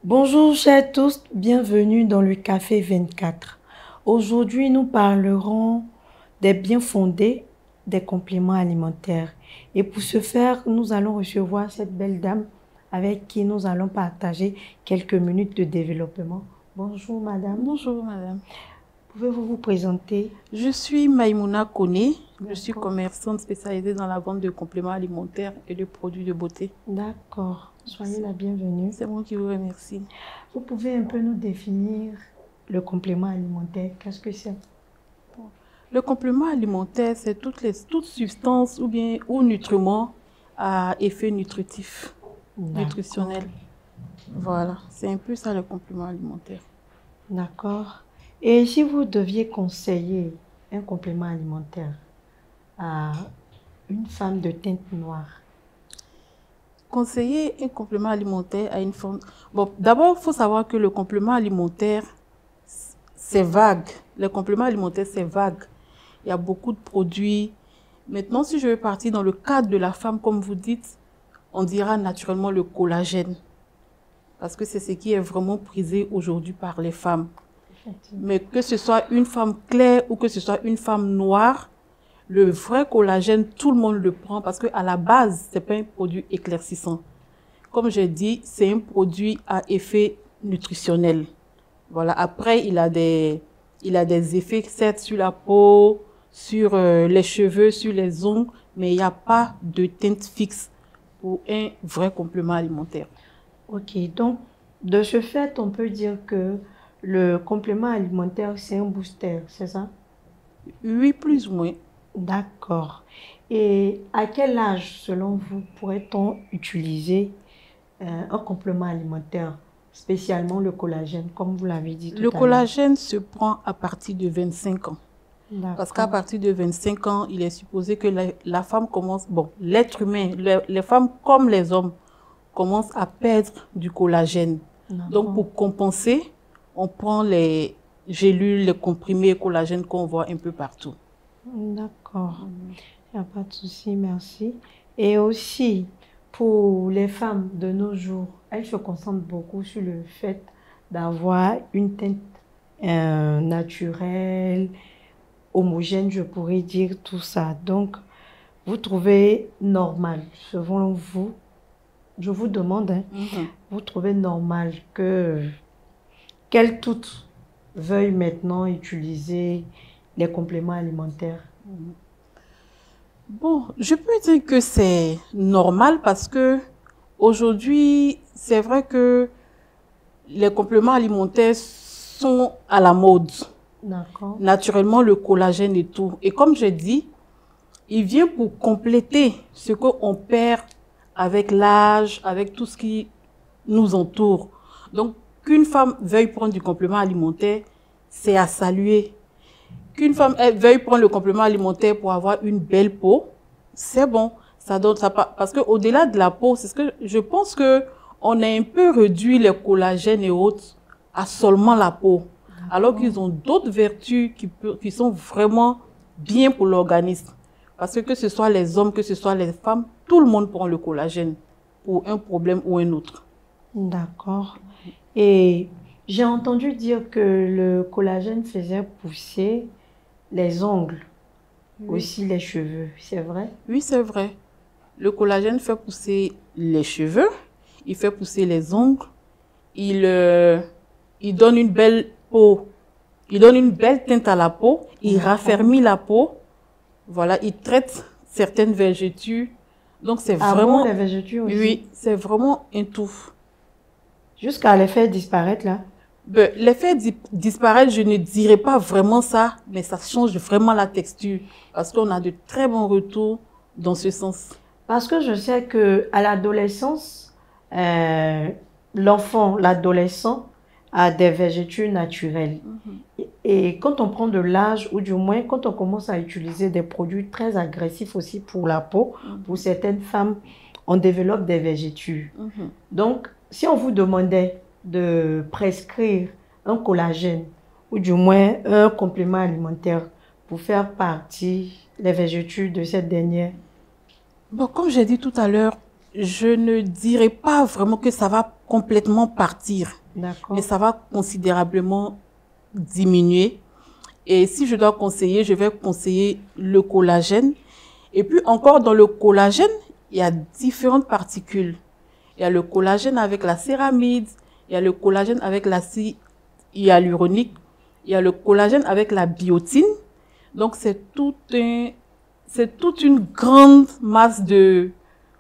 Bonjour chers tous, bienvenue dans le Café 24. Aujourd'hui, nous parlerons des biens fondés des compléments alimentaires. Et pour ce faire, nous allons recevoir cette belle dame avec qui nous allons partager quelques minutes de développement. Bonjour madame. Bonjour madame. Pouvez-vous vous présenter? Je suis Maïmouna Koné. Je suis commerçante spécialisée dans la vente de compléments alimentaires et de produits de beauté. D'accord. Soyez la bienvenue. C'est moi qui vous remercie. Vous pouvez un peu nous définir le complément alimentaire? Qu'est-ce que c'est? Le complément alimentaire, c'est toute substance ou nutriments à effet nutritif, nutritionnel. Voilà, c'est un peu ça le complément alimentaire. D'accord. Et si vous deviez conseiller un complément alimentaire à une femme de teinte noire? Conseiller un complément alimentaire à une femme... Bon, d'abord, il faut savoir que le complément alimentaire, c'est vague. Le complément alimentaire, c'est vague. Il y a beaucoup de produits. Maintenant, si je veux partir dans le cadre de la femme, comme vous dites, on dira naturellement le collagène. Parce que c'est ce qui est vraiment prisé aujourd'hui par les femmes. Mais que ce soit une femme claire ou que ce soit une femme noire, le vrai collagène, tout le monde le prend parce qu'à la base, ce n'est pas un produit éclaircissant. Comme je dis, c'est un produit à effet nutritionnel. Voilà. Après, il a des effets, certes, sur la peau, sur les cheveux, sur les ongles, mais il n'y a pas de teinte fixe pour un vrai complément alimentaire. Ok, donc de ce fait, on peut dire que le complément alimentaire, c'est un booster, c'est ça? Oui, plus ou moins. D'accord. Et à quel âge, selon vous, pourrait-on utiliser un complément alimentaire, spécialement le collagène, comme vous l'avez dit tout à l'heure? Le collagène se prend à partir de 25 ans. Parce qu'à partir de 25 ans, il est supposé que la femme commence, bon, l'être humain, les femmes comme les hommes, commencent à perdre du collagène. Donc, pour compenser, on prend les gélules, les comprimés collagène qu'on voit un peu partout. D'accord. Il n'y a pas de souci, merci. Et aussi, pour les femmes de nos jours, elles se concentrent beaucoup sur le fait d'avoir une teinte naturelle, homogène, je pourrais dire tout ça. Donc, vous trouvez normal, selon vous, je vous demande, hein, vous trouvez normal qu'elles toutes veuillent maintenant utiliser les compléments alimentaires? Bon, je peux dire que c'est normal parce que aujourd'hui, c'est vrai que les compléments alimentaires sont à la mode. D'accord. Naturellement, le collagène et tout. Et comme je dis, il vient pour compléter ce qu'on perd avec l'âge, avec tout ce qui nous entoure. Donc, qu'une femme veuille prendre du complément alimentaire, c'est à saluer. Qu'une femme veuille prendre le complément alimentaire pour avoir une belle peau, c'est bon. Ça donne ça, parce qu'au-delà de la peau, c'est ce que je pense que on a un peu réduit les collagènes et autres à seulement la peau. Alors qu'ils ont d'autres vertus qui sont vraiment bien pour l'organisme. Parce que ce soit les hommes, que ce soit les femmes, tout le monde prend le collagène pour un problème ou un autre. D'accord. Et j'ai entendu dire que le collagène faisait pousser les ongles, aussi les cheveux, c'est vrai? Oui, c'est vrai. Le collagène fait pousser les cheveux, il fait pousser les ongles, il donne une belle peau, il donne une belle teinte à la peau, il raffermit la peau, voilà, il traite certaines vergetures. Donc c'est vraiment... Bon, les vergetures aussi? Oui, c'est vraiment un tout. Jusqu'à les faire disparaître là? Ben, les faire disparaître, je ne dirais pas vraiment ça, mais ça change vraiment la texture. Parce qu'on a de très bons retours dans ce sens. Parce que je sais qu'à l'adolescence, l'adolescent a des vergetures naturelles. Et quand on prend de l'âge, ou du moins quand on commence à utiliser des produits très agressifs aussi pour la peau, pour certaines femmes, on développe des vergetures. Donc, si on vous demandait de prescrire un collagène, ou du moins un complément alimentaire pour faire partie les vergetures de cette dernière? Bon, comme j'ai dit tout à l'heure, je ne dirais pas vraiment que ça va complètement partir, D'accord. mais ça va considérablement diminuer. Et si je dois conseiller, je vais conseiller le collagène. Et puis encore dans le collagène, il y a différentes particules. Il y a le collagène avec la céramide, il y a le collagène avec l'acide hyaluronique, il y a le collagène avec la biotine. Donc c'est toute une grande masse de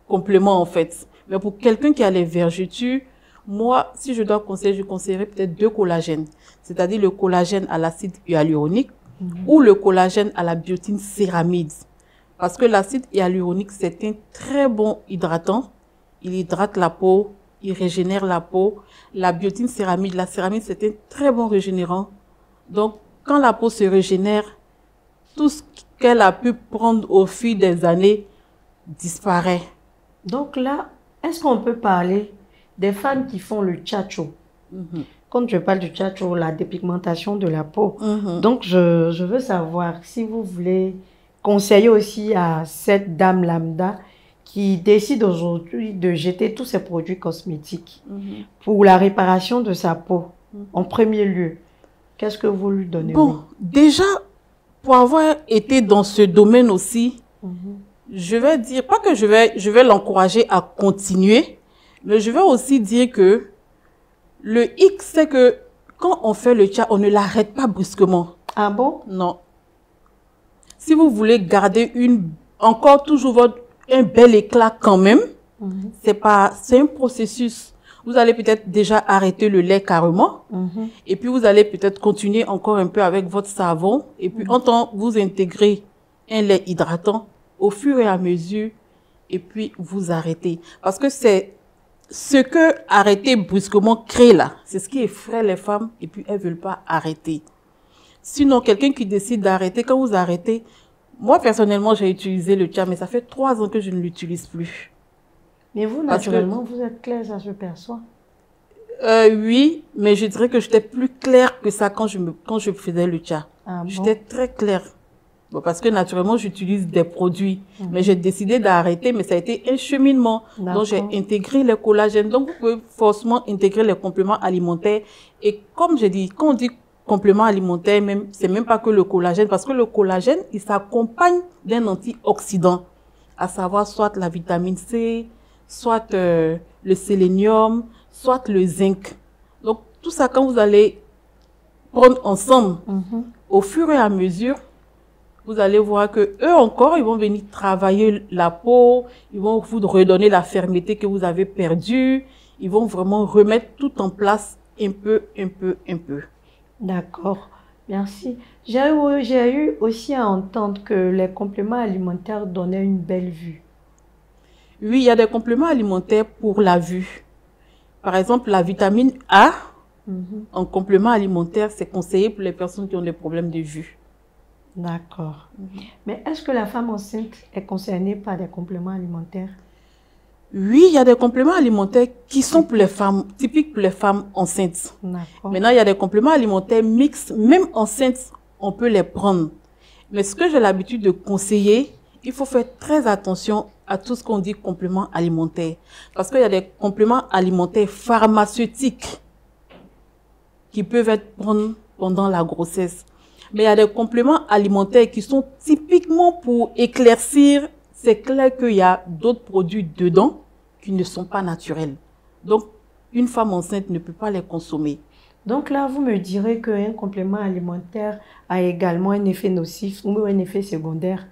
compléments en fait. Mais pour quelqu'un qui a les vergetures, moi, si je dois conseiller, je conseillerais peut-être 2 collagènes. C'est-à-dire le collagène à l'acide hyaluronique ou le collagène à la biotine céramide. Parce que l'acide hyaluronique, c'est un très bon hydratant. Il hydrate la peau, il régénère la peau. La biotine céramide, la céramide, c'est un très bon régénérant. Donc, quand la peau se régénère, tout ce qu'elle a pu prendre au fil des années disparaît. Donc là, est-ce qu'on peut parler des femmes qui font le tchatcho? Quand je parle du tchatcho, la dépigmentation de la peau. Donc, je veux savoir si vous voulez conseiller aussi à cette dame lambda qui décide aujourd'hui de jeter tous ses produits cosmétiques pour la réparation de sa peau. En premier lieu, qu'est-ce que vous lui donnez? Bon, déjà, pour avoir été dans ce domaine aussi, je vais dire, pas que je vais l'encourager à continuer, mais je vais aussi dire que le hic, c'est que quand on fait le tcha, on ne l'arrête pas brusquement. Ah bon? Non. Si vous voulez garder encore toujours un bel éclat quand même, c'est un processus. Vous allez peut-être déjà arrêter le lait carrément, et puis vous allez peut-être continuer encore un peu avec votre savon, et puis en temps, vous intégrez un lait hydratant au fur et à mesure, et puis vous arrêtez. Parce que c'est ce que arrêter brusquement crée là, c'est ce qui effraie les femmes, et puis elles veulent pas arrêter. Sinon, quelqu'un qui décide d'arrêter, quand vous arrêtez, moi personnellement, j'ai utilisé le tcha, mais ça fait 3 ans que je ne l'utilise plus. Mais vous, naturellement, vous êtes claire, ça se perçoit. Oui, mais je dirais que j'étais plus claire que ça quand je faisais le tcha. Ah bon? J'étais très claire. Bon, parce que naturellement, j'utilise des produits. Mais j'ai décidé d'arrêter, mais ça a été un cheminement. Donc, j'ai intégré les collagènes. Donc, vous pouvez forcément intégrer les compléments alimentaires. Et comme j'ai dit, quand on dit complément alimentaire, c'est même pas que le collagène, parce que le collagène, il s'accompagne d'un antioxydant, à savoir soit la vitamine C, soit le sélénium, soit le zinc. Donc, tout ça, quand vous allez prendre ensemble, au fur et à mesure, vous allez voir que eux encore, ils vont venir travailler la peau, ils vont vous redonner la fermeté que vous avez perdue, ils vont vraiment remettre tout en place un peu. D'accord, merci. J'ai eu aussi à entendre que les compléments alimentaires donnaient une belle vue. Oui, il y a des compléments alimentaires pour la vue. Par exemple, la vitamine A, en complément alimentaire, c'est conseillé pour les personnes qui ont des problèmes de vue. D'accord. Mais est-ce que la femme enceinte est concernée par des compléments alimentaires? Oui, il y a des compléments alimentaires qui sont pour les femmes, typiques pour les femmes enceintes. Maintenant, il y a des compléments alimentaires mixtes, même enceintes, on peut les prendre. Mais ce que j'ai l'habitude de conseiller, il faut faire très attention à tout ce qu'on dit compléments alimentaires. Parce qu'il y a des compléments alimentaires pharmaceutiques qui peuvent être pris pendant la grossesse. Mais il y a des compléments alimentaires qui sont typiquement pour éclaircir. C'est clair qu'il y a d'autres produits dedans qui ne sont pas naturels. Donc, une femme enceinte ne peut pas les consommer. Donc là, vous me direz qu'un complément alimentaire a également un effet nocif ou un effet secondaire?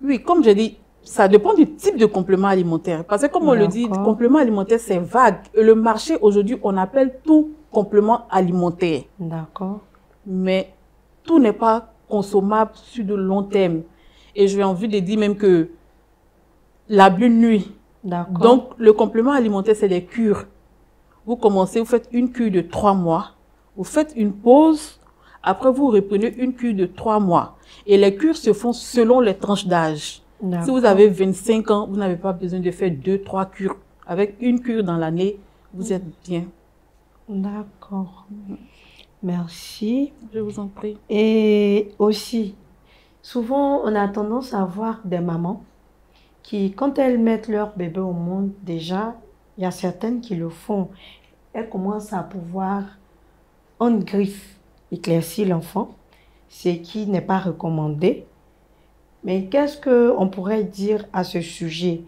Oui, comme je dis, ça dépend du type de complément alimentaire. Parce que comme on le dit, complément alimentaire, c'est vague. Et le marché, aujourd'hui, on appelle tout complément alimentaire. D'accord. Mais tout n'est pas consommable sur de long terme. Et j'ai envie de dire même que la bonne nuit. D'accord. Donc, le complément alimentaire, c'est des cures. Vous commencez, vous faites une cure de 3 mois. Vous faites une pause. Après, vous reprenez une cure de 3 mois. Et les cures se font selon les tranches d'âge. Si vous avez 25 ans, vous n'avez pas besoin de faire 2-3 cures. Avec une cure dans l'année, vous êtes bien. D'accord. Merci. Je vous en prie. Et aussi, souvent, on a tendance à voir des mamans qui, quand elles mettent leur bébé au monde, déjà, il y a certaines qui le font. Elles commencent à pouvoir, en griffe, éclaircir l'enfant, ce qui n'est pas recommandé. Mais qu'est-ce qu'on pourrait dire à ce sujet?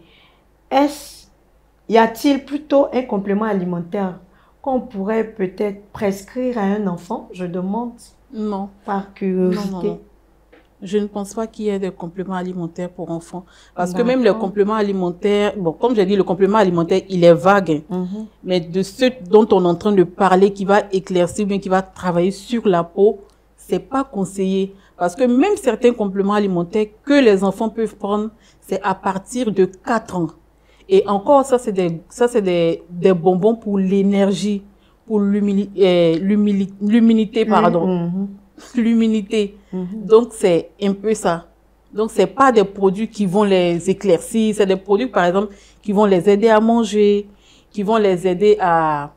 Y a-t-il plutôt un complément alimentaire qu'on pourrait peut-être prescrire à un enfant? Je demande Non. par curiosité. Non. Je ne pense pas qu'il y ait des compléments alimentaires pour enfants. Parce que même les compléments alimentaires, bon, comme j'ai dit, le complément alimentaire, il est vague. Mais de ceux dont on est en train de parler, qui va éclaircir, bien qui va travailler sur la peau, c'est pas conseillé. Parce que même certains compléments alimentaires que les enfants peuvent prendre, c'est à partir de 4 ans. Et encore, ça, c'est des bonbons pour l'énergie, pour l'humilité, pardon. L'humilité. Donc, c'est un peu ça. Donc, c'est pas des produits qui vont les éclaircir. C'est des produits, par exemple, qui vont les aider à manger, qui vont les aider à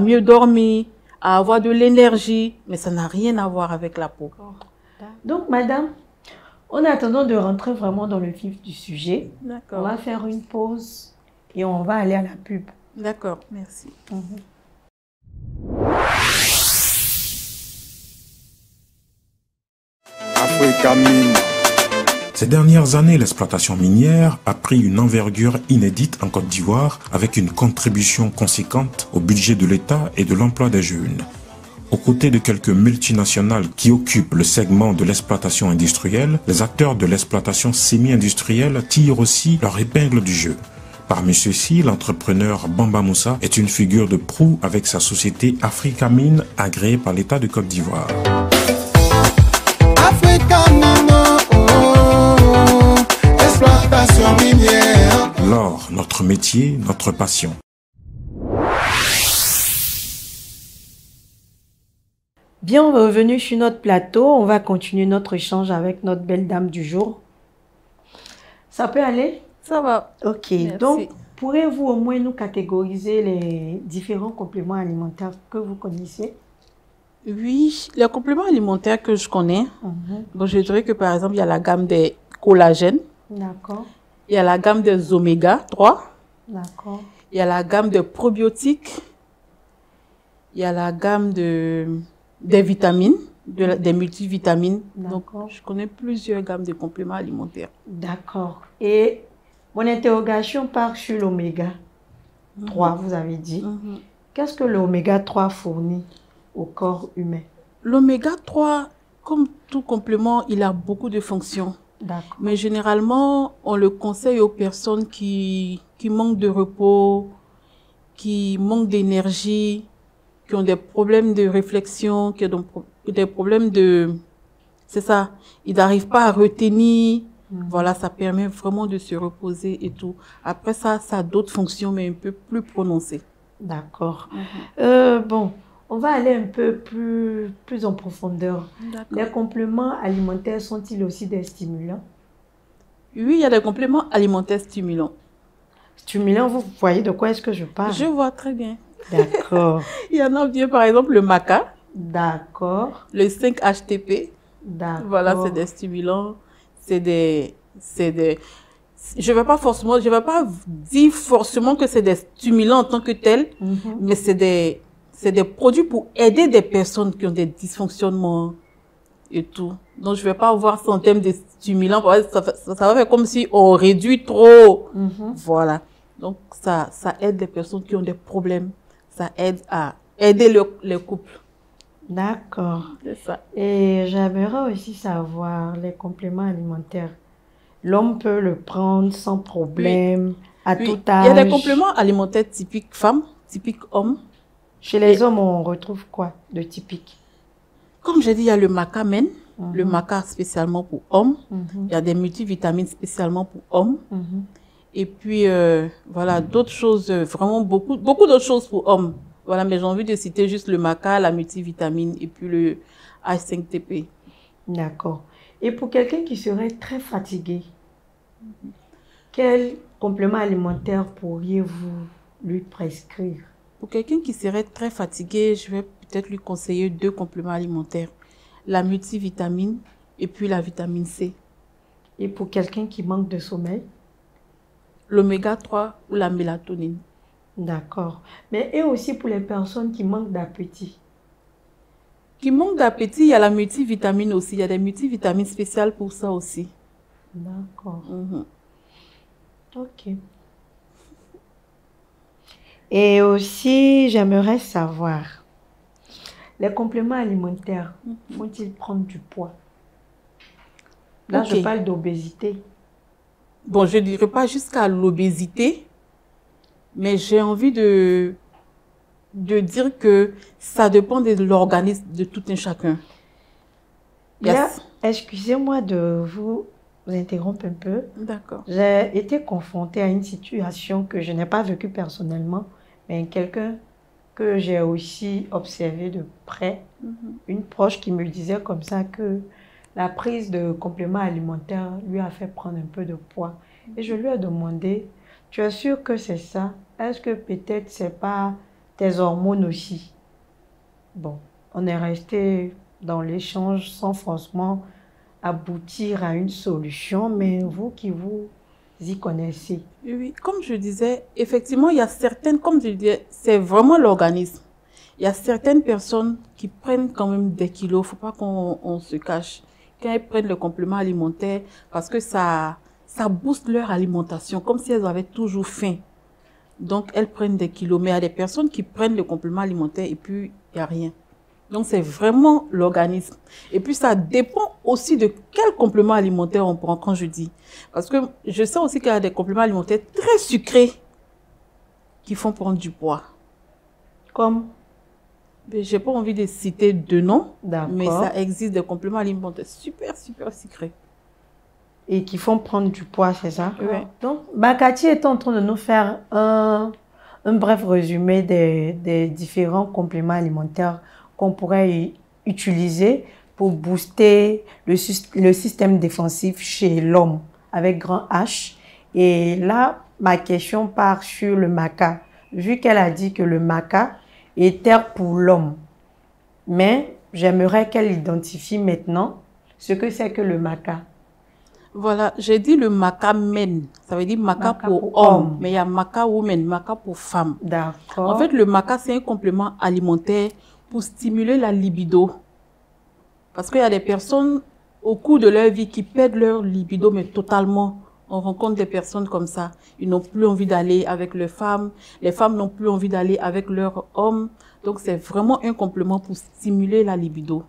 mieux dormir, à avoir de l'énergie. Mais ça n'a rien à voir avec la peau. Donc, madame, en attendant de rentrer vraiment dans le vif du sujet, on va faire une pause et on va aller à la pub. D'accord, merci. Ces dernières années, l'exploitation minière a pris une envergure inédite en Côte d'Ivoire avec une contribution conséquente au budget de l'État et de l'emploi des jeunes. Aux côtés de quelques multinationales qui occupent le segment de l'exploitation industrielle, les acteurs de l'exploitation semi-industrielle tirent aussi leur épingle du jeu. Parmi ceux-ci, l'entrepreneur Bamba Moussa est une figure de proue avec sa société Africa Mine, agréée par l'État de Côte d'Ivoire. Exploitation minière. L'or, notre métier, notre passion. Bien revenu sur notre plateau, on va continuer notre échange avec notre belle dame du jour. Ça peut aller? Ça va. Ok, merci. Donc pourrez-vous au moins nous catégoriser les différents compléments alimentaires que vous connaissez? Oui, les compléments alimentaires que je connais, bon, je dirais que par exemple, il y a la gamme des collagènes. D'accord. Il y a la gamme des oméga 3. D'accord. Il y a la gamme des probiotiques. Il y a la gamme des vitamines, des multivitamines. Donc, je connais plusieurs gammes de compléments alimentaires. D'accord. Et mon interrogation part sur l'oméga 3, vous avez dit. Qu'est-ce que l'oméga 3 fournit au corps humain? L'oméga 3, comme tout complément, il a beaucoup de fonctions. Mais généralement, on le conseille aux personnes qui manquent de repos, qui manquent d'énergie, qui ont des problèmes de réflexion, qui ont des problèmes de... C'est ça, ils n'arrivent pas à retenir. Voilà, ça permet vraiment de se reposer et tout. Après ça, ça a d'autres fonctions, mais un peu plus prononcées. D'accord. Bon, on va aller un peu plus en profondeur. Les compléments alimentaires sont-ils aussi des stimulants? Oui, il y a des compléments alimentaires stimulants. Stimulants, vous voyez de quoi est-ce que je parle? Je vois très bien. D'accord. Il y en a bien, par exemple, le maca. D'accord. Le 5-HTP. D'accord. Voilà, c'est des stimulants. Je vais pas dire forcément que c'est des stimulants en tant que tels, mais c'est des produits pour aider des personnes qui ont des dysfonctionnements et tout. Donc, je vais pas voir ça en termes de stimulants. Ça va faire comme si on réduit trop. Voilà. Donc, ça aide les personnes qui ont des problèmes. Ça aide à aider les couples. D'accord. C'est ça. Et j'aimerais aussi savoir les compléments alimentaires. L'homme peut le prendre sans problème, à tout âge. Il y a des compléments alimentaires typiques femmes, typiques hommes. Chez les hommes, on retrouve quoi de typique? Comme j'ai dit, il y a le maca-men, le maca spécialement pour hommes. Il y a des multivitamines spécialement pour hommes. Et puis, voilà, d'autres choses, vraiment beaucoup d'autres choses pour hommes. Voilà, mais j'ai envie de citer juste le maca, la multivitamine et puis le H5TP. D'accord. Et pour quelqu'un qui serait très fatigué, quel complément alimentaire pourriez-vous lui prescrire? Pour quelqu'un qui serait très fatigué, je vais peut-être lui conseiller 2 compléments alimentaires. La multivitamine et puis la vitamine C. Et pour quelqu'un qui manque de sommeil? l'oméga 3 ou la mélatonine. D'accord. Mais et aussi pour les personnes qui manquent d'appétit. Qui manquent d'appétit, il y a la multivitamine aussi. Il y a des multivitamines spéciales pour ça aussi. D'accord. Mhm. Ok. Et aussi, j'aimerais savoir, les compléments alimentaires font-ils prendre du poids? Là, Ok. je parle d'obésité. Bon, je ne dirais pas jusqu'à l'obésité, mais j'ai envie de dire que ça dépend de l'organisme de tout un chacun. Là, excusez-moi de vous interrompre un peu. D'accord. J'ai été confrontée à une situation que je n'ai pas vécue personnellement, mais quelqu'un que j'ai aussi observé de près, une proche qui me disait comme ça que la prise de compléments alimentaires lui a fait prendre un peu de poids. Et je lui ai demandé, tu es sûr que c'est ça? Est-ce que peut-être c'est pas tes hormones aussi? Bon, on est resté dans l'échange sans forcément aboutir à une solution, mais vous qui vous y connaissez. Oui, comme je disais, effectivement, il y a certaines, comme je disais, c'est vraiment l'organisme. Il y a certaines personnes qui prennent quand même des kilos, il ne faut pas qu'on se cache. Quand elles prennent le complément alimentaire, parce que ça booste leur alimentation, comme si elles avaient toujours faim. Donc, elles prennent des kilos. Mais il y a des personnes qui prennent le complément alimentaire et puis il n'y a rien. Donc, c'est vraiment l'organisme. Et puis, ça dépend aussi de quel complément alimentaire on prend, quand je dis. Parce que je sais aussi qu'il y a des compléments alimentaires très sucrés qui font prendre du poids. Comme? Je n'ai pas envie de citer de noms, D'accord. mais ça existe des compléments alimentaires super, super sucrés. Et qui font prendre du poids, c'est ça? Oui. Donc, Cathy est en train de nous faire un bref résumé des différents compléments alimentaires qu'on pourrait utiliser pour booster le système défensif chez l'homme avec grand H. Et là, ma question part sur le maca. Vu qu'elle a dit que le maca est terre pour l'homme. Mais j'aimerais qu'elle identifie maintenant ce que c'est que le maca. Voilà, j'ai dit le maca men, ça veut dire maca pour homme, mais il y a maca women, maca pour femme. D'accord. En fait, le maca, c'est un complément alimentaire pour stimuler la libido. Parce qu'il y a des personnes, au cours de leur vie, qui perdent leur libido, mais totalement. On rencontre des personnes comme ça. Ils n'ont plus envie d'aller avec les femmes n'ont plus envie d'aller avec leurs hommes. Donc, c'est vraiment un complément pour stimuler la libido.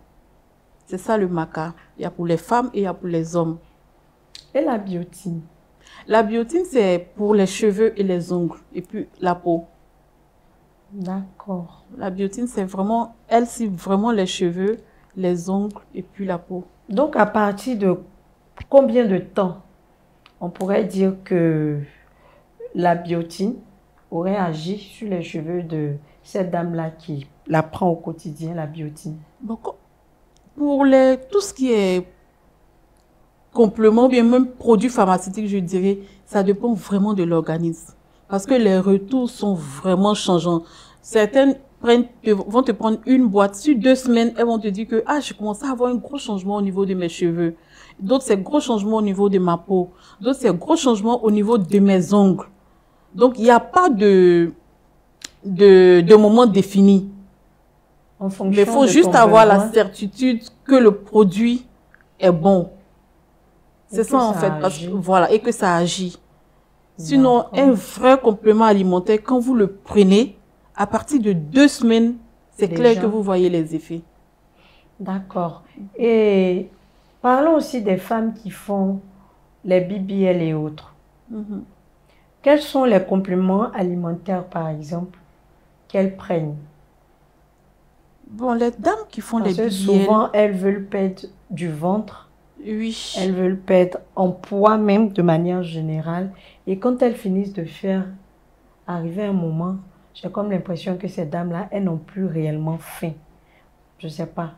C'est ça le maca. Il y a pour les femmes et il y a pour les hommes. Et la biotine? La biotine, c'est pour les cheveux et les ongles, et puis la peau. D'accord. La biotine, c'est vraiment, elle cible vraiment les cheveux, les ongles et puis la peau. Donc, à partir de combien de temps on pourrait dire que la biotine aurait agi sur les cheveux de cette dame-là qui la prend au quotidien, la biotine? Bon, pour tout ce qui est complément, bien même produits pharmaceutiques, je dirais, ça dépend vraiment de l'organisme. Parce que les retours sont vraiment changeants. Certaines vont te prendre une boîte, sur 2 semaines, elles vont te dire que je commence à avoir un gros changement au niveau de mes cheveux. D'autres, c'est gros changement au niveau de ma peau. D'autres, c'est gros changement au niveau de mes ongles. Donc, il n'y a pas de moment défini. Mais il faut juste avoir la certitude que le produit est bon. C'est ça en fait, parce que, voilà, et que ça agit. Sinon, un vrai complément alimentaire, quand vous le prenez, à partir de 2 semaines, c'est clair que vous voyez les effets. D'accord. Et parlons aussi des femmes qui font les BBL et autres. Quels sont les compléments alimentaires, par exemple, qu'elles prennent? Bon, les dames qui font les BBL... souvent, elles veulent perdre du ventre. Oui. Elles veulent perdre en poids même de manière générale. Et quand elles finissent de faire, arriver un moment, j'ai comme l'impression que ces dames-là, elles n'ont plus réellement faim. Je ne sais pas.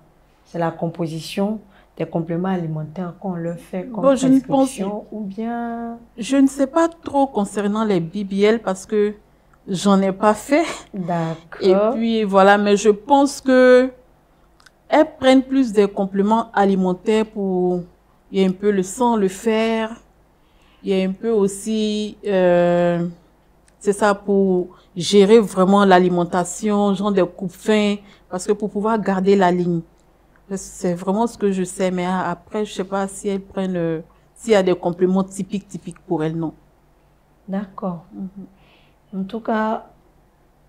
C'est la composition des compléments alimentaires qu'on leur fait comme prescription ou bien... Je ne sais pas trop concernant les BBL parce que j'en ai pas fait. D'accord. Et puis voilà, mais je pense que elles prennent plus des compléments alimentaires pour... Il y a un peu le sang, le fer. Il y a un peu aussi, c'est ça, pour gérer vraiment l'alimentation, genre des coupes-fins, parce que pour pouvoir garder la ligne. C'est vraiment ce que je sais, mais après, je sais pas si elles prennent, s'il y a des compléments typiques pour elles, non. D'accord. En tout cas,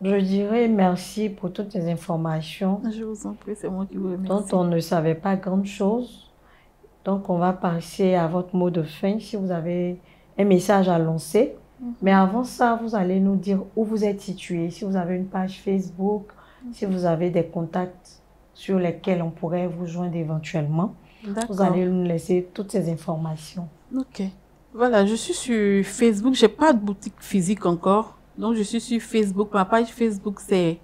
je dirais merci pour toutes ces informations. Je vous en prie, c'est moi qui vous remercie. Dont on ne savait pas grand chose. Donc, on va passer à votre mot de fin si vous avez un message à lancer. Mais avant ça, vous allez nous dire où vous êtes situé, si vous avez une page Facebook, si vous avez des contacts sur lesquels on pourrait vous joindre éventuellement. Vous allez nous laisser toutes ces informations. Ok. Voilà, je suis sur Facebook. J'ai pas de boutique physique encore. Donc, je suis sur Facebook. Ma page Facebook, c'est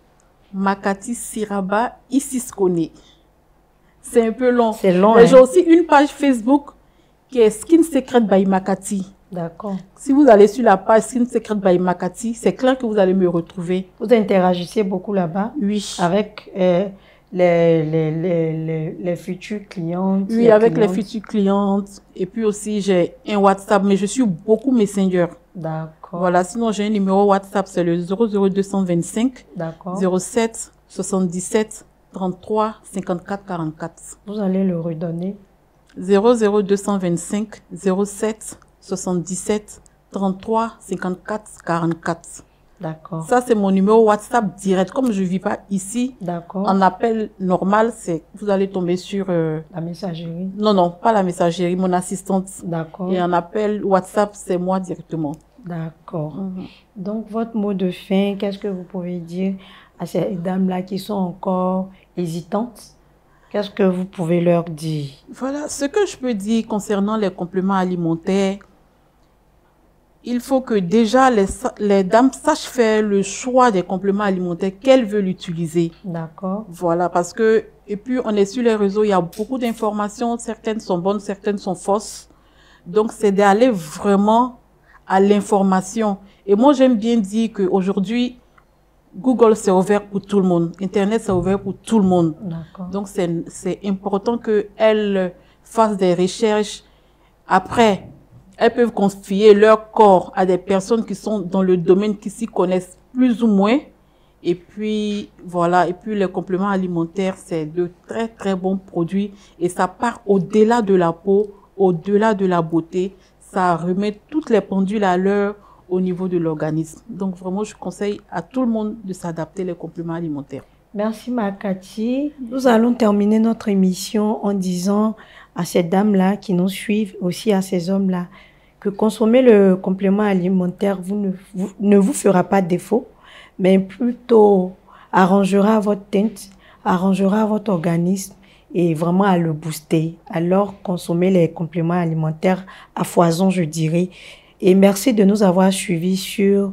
Makati Siraba Isiskone. C'est un peu long. C'est long, mais j'ai aussi une page Facebook qui est Skin Secret by Makati. D'accord. Si vous allez sur la page Skin Secret by Makati, c'est clair que vous allez me retrouver. Vous interagissez beaucoup là-bas? Oui. Avec les futures clientes? Oui, avec les futures clientes. Et puis aussi, j'ai un WhatsApp, mais je suis beaucoup Messenger. D'accord. Voilà, sinon j'ai un numéro WhatsApp, c'est le 00225 07 77 33 54 44. Vous allez le redonner. 00225 07 77 33 54 44. D'accord. Ça, c'est mon numéro WhatsApp direct. Comme je ne vis pas ici, en appel normal, vous allez tomber sur... la messagerie? Non, pas la messagerie, mon assistante. D'accord. Et en appel WhatsApp, c'est moi directement. D'accord. Donc, votre mot de fin, qu'est-ce que vous pouvez dire à ces dames-là qui sont encore hésitantes? Qu'est-ce que vous pouvez leur dire? Voilà, ce que je peux dire concernant les compléments alimentaires, il faut que déjà les dames sachent faire le choix des compléments alimentaires qu'elles veulent utiliser. D'accord. Voilà, parce que, et puis on est sur les réseaux, il y a beaucoup d'informations, certaines sont bonnes, certaines sont fausses. Donc, c'est d'aller vraiment à l'information. Et moi, j'aime bien dire qu'aujourd'hui, Google, c'est ouvert pour tout le monde. Internet, c'est ouvert pour tout le monde. Donc, c'est important qu'elles fassent des recherches. Après, elles peuvent confier leur corps à des personnes qui sont dans le domaine, qui s'y connaissent plus ou moins. Et puis, voilà. Et puis, les compléments alimentaires, c'est de très, très bons produits. Et ça part au-delà de la peau, au-delà de la beauté. Ça remet toutes les pendules à l'heure au niveau de l'organisme. Donc, vraiment, je conseille à tout le monde de s'adapter les compléments alimentaires. Merci, Makati. Nous allons terminer notre émission en disant à ces dames-là qui nous suivent, aussi à ces hommes-là, que consommer le complément alimentaire ne vous fera pas défaut, mais plutôt arrangera votre teinte, arrangera votre organisme et vraiment à le booster. Alors, consommez les compléments alimentaires à foison, je dirais. Et merci de nous avoir suivis sur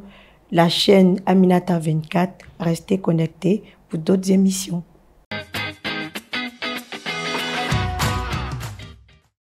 la chaîne Aminata 24. Restez connectés pour d'autres émissions.